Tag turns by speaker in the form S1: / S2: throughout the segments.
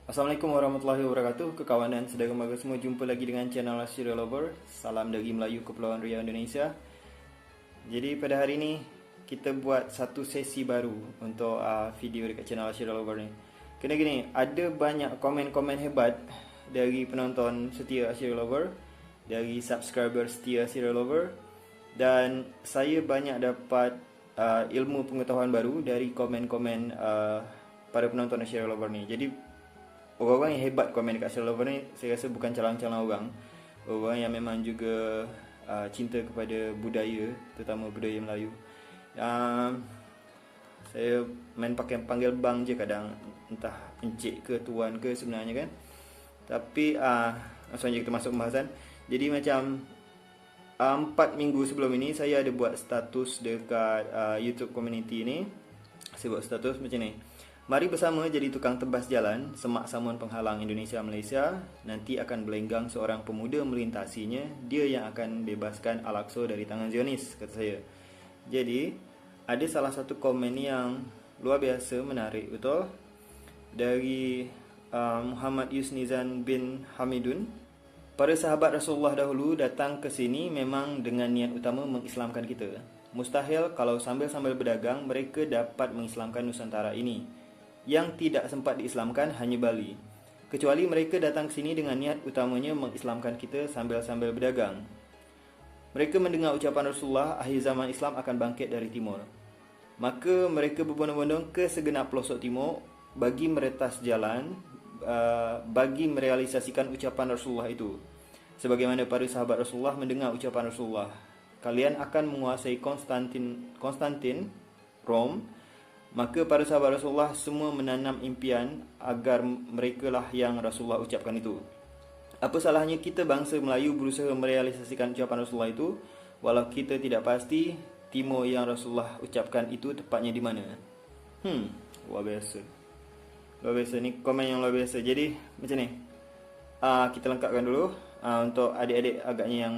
S1: Assalamualaikum warahmatullahi wabarakatuh. Kekawanan saudara mara semua, jumpa lagi dengan channel Serial Lover. Salam dari Melayu Kepulauan Riau, Indonesia. Jadi pada hari ini kita buat satu sesi baru untuk video dekat channel Serial Lover ni. Kena gini, ada banyak komen-komen hebat dari penonton setia Serial Lover, dari subscriber setia Serial Lover, dan saya banyak dapat ilmu pengetahuan baru dari komen-komen para penonton Serial Lover ni. Jadi orang-orang yang hebat komen dekat Serial Lover ni, saya rasa bukan calang-calang orang. Orang yang memang juga cinta kepada budaya, terutama budaya Melayu. Saya main panggil bang je kadang, entah encik ke tuan ke sebenarnya kan. Tapi langsung je kita masuk pembahasan. Jadi macam 4 minggu sebelum ini saya ada buat status dekat YouTube community ni. Saya buat status macam ni: mari bersama jadi tukang tebas jalan semak samun penghalang Indonesia-Malaysia. Nanti akan berlenggang seorang pemuda melintasinya. Dia yang akan bebaskan Al-Aqsa dari tangan Zionis, kata saya. Jadi ada salah satu komen yang luar biasa menarik, betul, dari Muhammad Yusnizan bin Hamidun. Para sahabat Rasulullah dahulu datang ke sini memang dengan niat utama mengislamkan kita. Mustahil kalau sambil-sambil berdagang mereka dapat mengislamkan Nusantara ini. Yang tidak sempat diislamkan hanya Bali. Kecuali mereka datang ke sini dengan niat utamanya mengislamkan kita sambil-sambil berdagang. Mereka mendengar ucapan Rasulullah akhir zaman Islam akan bangkit dari timur. Maka mereka berbondong-bondong ke segenap pelosok timur bagi meretas jalan, bagi merealisasikan ucapan Rasulullah itu. Sebagaimana para sahabat Rasulullah mendengar ucapan Rasulullah, kalian akan menguasai Konstantin, Rom. Maka para sahabat Rasulullah semua menanam impian agar merekalah yang Rasulullah ucapkan itu. Apa salahnya kita bangsa Melayu berusaha merealisasikan ucapan Rasulullah itu, walau kita tidak pasti timur yang Rasulullah ucapkan itu tepatnya di mana. Luar biasa. Luar biasa, ni komen yang luar biasa. Jadi macam ni, kita lengkapkan dulu untuk adik-adik agaknya yang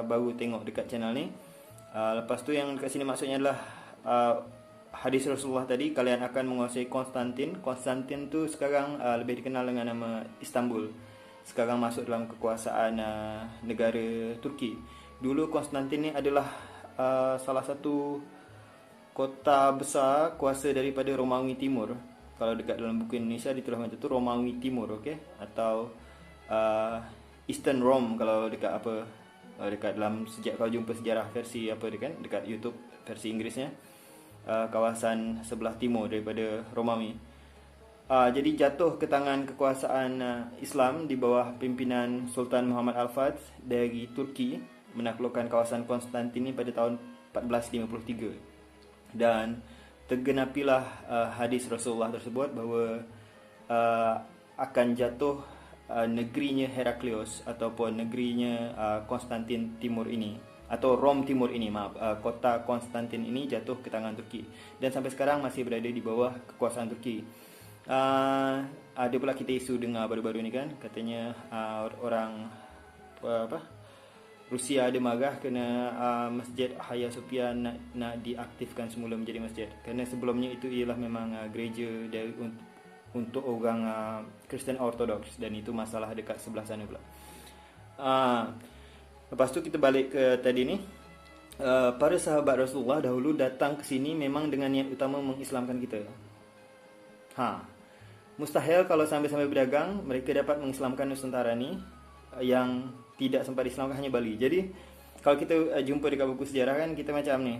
S1: baru tengok dekat channel ni. Lepas tu yang dekat sini maksudnya adalah hadis Rasulullah tadi, kalian akan menguasai Konstantin. Konstantin tu sekarang lebih dikenal dengan nama Istanbul. Sekarang masuk dalam kekuasaan negara Turki. Dulu Konstantin ni adalah salah satu kota besar kuasa daripada Romawi Timur. Kalau dekat dalam buku Indonesia ditulis macam tu, Romawi Timur, okey, atau Eastern Rome kalau dekat dekat dalam kalau jumpa sejarah versi dekat YouTube versi Inggerisnya, kawasan sebelah timur daripada Romawi. Jadi jatuh ke tangan kekuasaan Islam di bawah pimpinan Sultan Muhammad Al-Fath dari Turki, menaklukkan kawasan Konstantin ini pada tahun 1453. Dan tergenapilah hadis Rasulullah tersebut bahawa akan jatuh negerinya Heraklius ataupun negerinya Konstantin Timur ini, atau Rom Timur ini, kota Konstantin ini jatuh ke tangan Turki dan sampai sekarang masih berada di bawah kekuasaan Turki. Ada pula kita isu dengar baru-baru ni kan, katanya orang Rusia ada marah kerana Masjid Hagia Sophia nak diaktifkan semula menjadi masjid. Kerana sebelumnya itu ialah memang gereja untuk orang Kristen Ortodoks, dan itu masalah dekat sebelah sana pula. Lepas tu kita balik ke tadi ni. Para sahabat Rasulullah dahulu datang ke sini memang dengan niat utama mengislamkan kita. Mustahil kalau sambil-sambil berdagang mereka dapat mengislamkan Nusantara ni. Yang tidak sempat diselamatkan hanya Bali. Jadi kalau kita jumpa dekat buku sejarah kan, kita macam ni,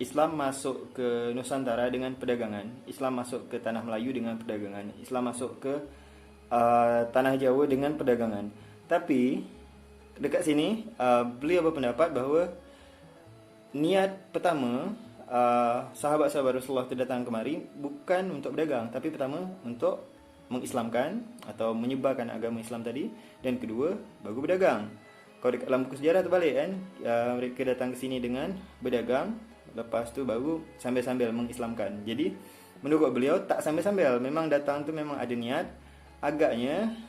S1: Islam masuk ke Nusantara dengan perdagangan, Islam masuk ke tanah Melayu dengan perdagangan, Islam masuk ke tanah Jawa dengan perdagangan. Tapi dekat sini beliau berpendapat bahawa niat pertama sahabat-sahabat Rasulullah itu datang kemari bukan untuk berdagang, tapi pertama untuk mengislamkan atau menyebarkan agama Islam tadi, dan kedua baru berdagang. Kalau dekat dalam buku sejarah terbalik kan, mereka datang ke sini dengan berdagang, lepas tu baru sambil-sambil mengislamkan. Jadi menurut beliau tak sambil-sambil, memang datang tu memang ada niat. Agaknya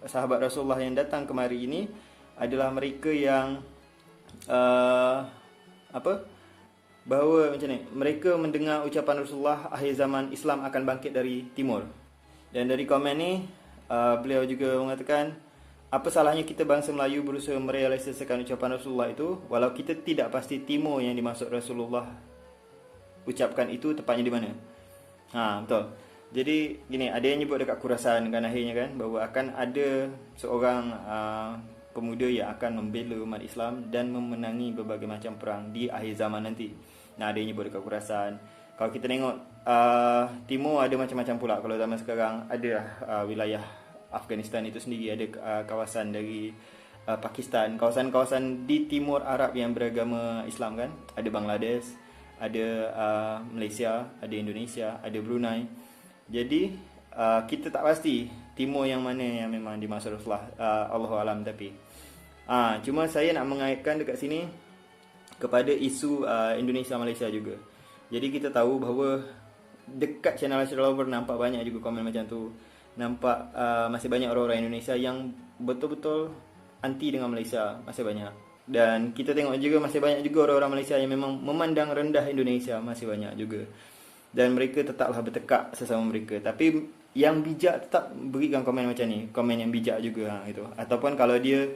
S1: sahabat Rasulullah yang datang kemari ini adalah mereka yang bahawa macam ni, mereka mendengar ucapan Rasulullah akhir zaman Islam akan bangkit dari timur. Dan dari komen ni beliau juga mengatakan, apa salahnya kita bangsa Melayu berusaha merealisasikan ucapan Rasulullah itu, walau kita tidak pasti timur yang dimaksud Rasulullah ucapkan itu tepatnya di mana. Betul. Jadi gini, ada yang nyebut dekat Khurasan kan akhirnya kan, bahawa akan ada seorang pemuda yang akan membela umat Islam dan memenangi berbagai macam perang di akhir zaman nanti. Ada yang nyebut dekat Khurasan. Kalau kita tengok timur ada macam-macam pula. Kalau zaman sekarang ada wilayah Afghanistan itu sendiri, ada kawasan dari Pakistan, kawasan-kawasan di timur Arab yang beragama Islam kan. Ada Bangladesh, ada Malaysia, ada Indonesia, ada Brunei. Jadi kita tak pasti timur yang mana yang memang dimaksud Rasulullah, Allahu alam. Tapi cuma saya nak mengaitkan dekat sini kepada isu Indonesia Malaysia juga. Jadi kita tahu bahawa dekat channel National Lover nampak banyak juga komen macam tu. Nampak masih banyak orang-orang Indonesia yang betul-betul anti dengan Malaysia, masih banyak. Dan kita tengok juga masih banyak juga orang-orang Malaysia yang memang memandang rendah Indonesia, masih banyak juga. Dan mereka tetaplah bertekak sesama mereka. Tapi yang bijak tetap berikan komen macam ni, komen yang bijak juga itu. Ataupun kalau dia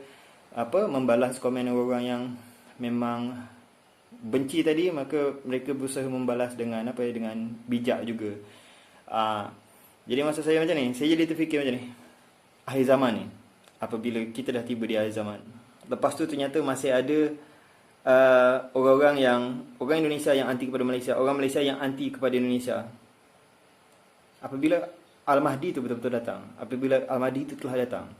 S1: membalas komen orang-orang yang memang benci tadi, maka mereka berusaha membalas dengan dengan bijak juga. Jadi maksud saya macam ni, saya jadi terfikir macam ni, akhir zaman ni, apabila kita dah tiba di akhir zaman, lepas tu ternyata masih ada orang Indonesia yang anti kepada Malaysia, orang Malaysia yang anti kepada Indonesia. Apabila Al-Mahdi itu betul-betul datang, apabila Al-Mahdi itu telah datang,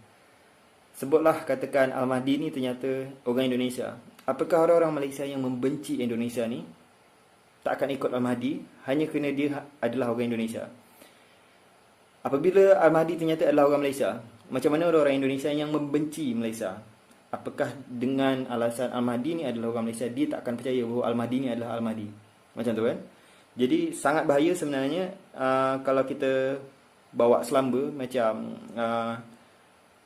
S1: sebutlah katakan Al-Mahdi ni ternyata orang Indonesia, apakah orang-orang Malaysia yang membenci Indonesia ni tak akan ikut Al-Mahdi hanya kerana dia adalah orang Indonesia? Apabila Al-Mahdi ternyata adalah orang Malaysia, macam mana orang-orang Indonesia yang membenci Malaysia? Apakah dengan alasan Al-Mahdi ni adalah orang Malaysia, dia tak akan percaya bahawa Al-Mahdi ni adalah Al-Mahdi? Macam tu kan? Jadi sangat bahaya sebenarnya kalau kita bawa selamba macam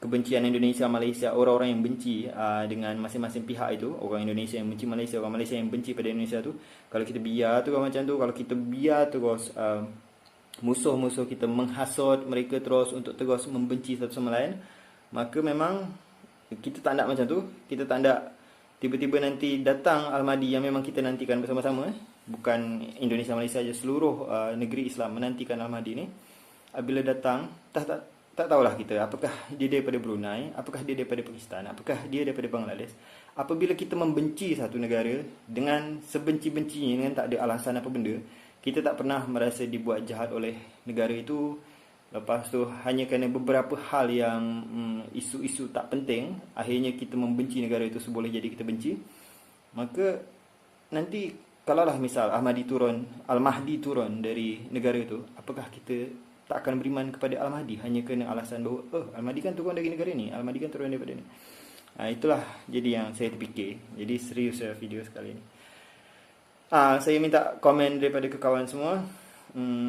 S1: kebencian Indonesia Malaysia, orang-orang yang benci dengan masing-masing pihak itu, orang Indonesia yang benci Malaysia, orang Malaysia yang benci pada Indonesia tu, kalau kita biar terus macam tu, kalau kita biar terus musuh-musuh kita menghasut mereka terus untuk terus membenci satu sama lain, maka memang kita tak nak macam tu. Kita tak nak tiba-tiba nanti datang Al-Mahdi yang memang kita nantikan bersama-sama. Bukan Indonesia Malaysia saja, seluruh negeri Islam menantikan Al-Mahdi ni. Bila datang, tak tahulah kita apakah dia daripada Brunei, apakah dia daripada Pakistan, apakah dia daripada Bangladesh. Apabila kita membenci satu negara dengan sebenci-bencinya, dengan tak ada alasan apa benda, kita tak pernah merasa dibuat jahat oleh negara itu. Lepas tu hanya kerana beberapa hal yang isu-isu tak penting, akhirnya kita membenci negara itu seboleh jadi kita benci. Maka nanti kalaulah misal Al-Mahdi turun dari negara itu, apakah kita tak akan beriman kepada Al-Mahdi hanya kerana alasan bahawa Al-Mahdi kan turun dari negara ni, Al-Mahdi kan turun daripada ni. Itulah jadi yang saya terfikir. Jadi serius video sekali ni. Saya minta komen daripada kawan semua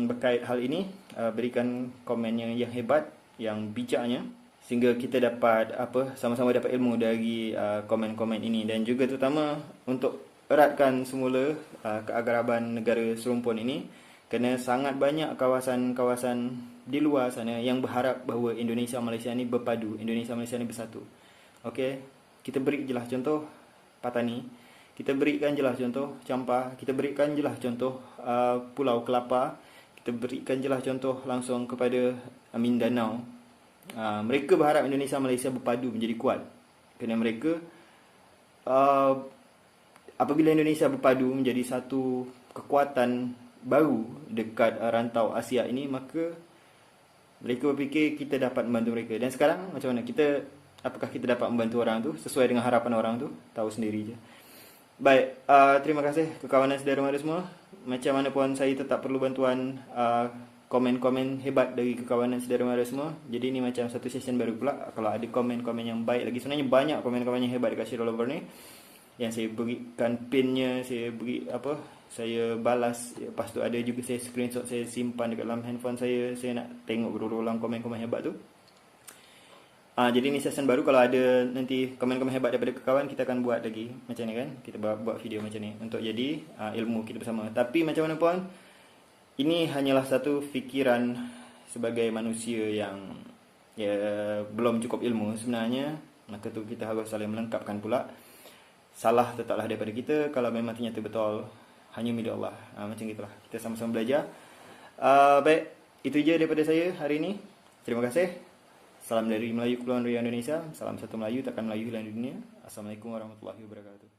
S1: berkait hal ini. Berikan komennya yang hebat, yang bijaknya, sehingga kita dapat sama-sama dapat ilmu dari komen-komen ini. Dan juga terutama untuk eratkan semula keagraban negara serumpun ini, kerana sangat banyak kawasan-kawasan di luar sana yang berharap bahawa Indonesia Malaysia ni berpadu, Indonesia Malaysia ni bersatu. Okey, kita beri jelas contoh Patani, kita berikan jelas contoh Campar, kita berikan jelas contoh Pulau Kelapa, kita berikan jelas contoh langsung kepada Mindanao. Mereka berharap Indonesia Malaysia berpadu menjadi kuat, kerana mereka apabila Indonesia berpadu menjadi satu kekuatan baru dekat rantau Asia ini, maka mereka berfikir kita dapat membantu mereka. Dan sekarang macam mana apakah kita dapat membantu orang tu sesuai dengan harapan orang tu? Tahu sendiri je. Baik, terima kasih kekawanan saudara mara semua. Macam mana pun saya tetap perlu bantuan komen-komen hebat dari kekawanan saudara mara semua. Jadi ni macam satu session baru pula. Kalau ada komen-komen yang baik lagi, sebenarnya banyak komen-komen yang hebat dekat Share All Over ni, yang saya berikan pinnya, saya saya balas. Lepas tu ada juga saya screenshot, saya simpan dekat dalam handphone saya nak tengok berulang-ulang komen-komen hebat tu. Jadi ni session baru, kalau ada nanti komen-komen hebat daripada kawan, kita akan buat lagi macam ni kan. Kita buat video macam ni untuk jadi ilmu kita bersama. Tapi macam mana pun, ini hanyalah satu fikiran sebagai manusia yang belum cukup ilmu sebenarnya. Maka tu kita harus saling melengkapkan pula. Salah tetaplah daripada kita. Kalau memang ternyata betul, hanya milik Allah. Macam itulah. Kita sama-sama belajar. Baik, itu je daripada saya hari ini. Terima kasih. Salam dari Melayu Kepulauan Riau Indonesia. Salam satu Melayu, takkan Melayu hilang di dunia. Assalamualaikum warahmatullahi wabarakatuh.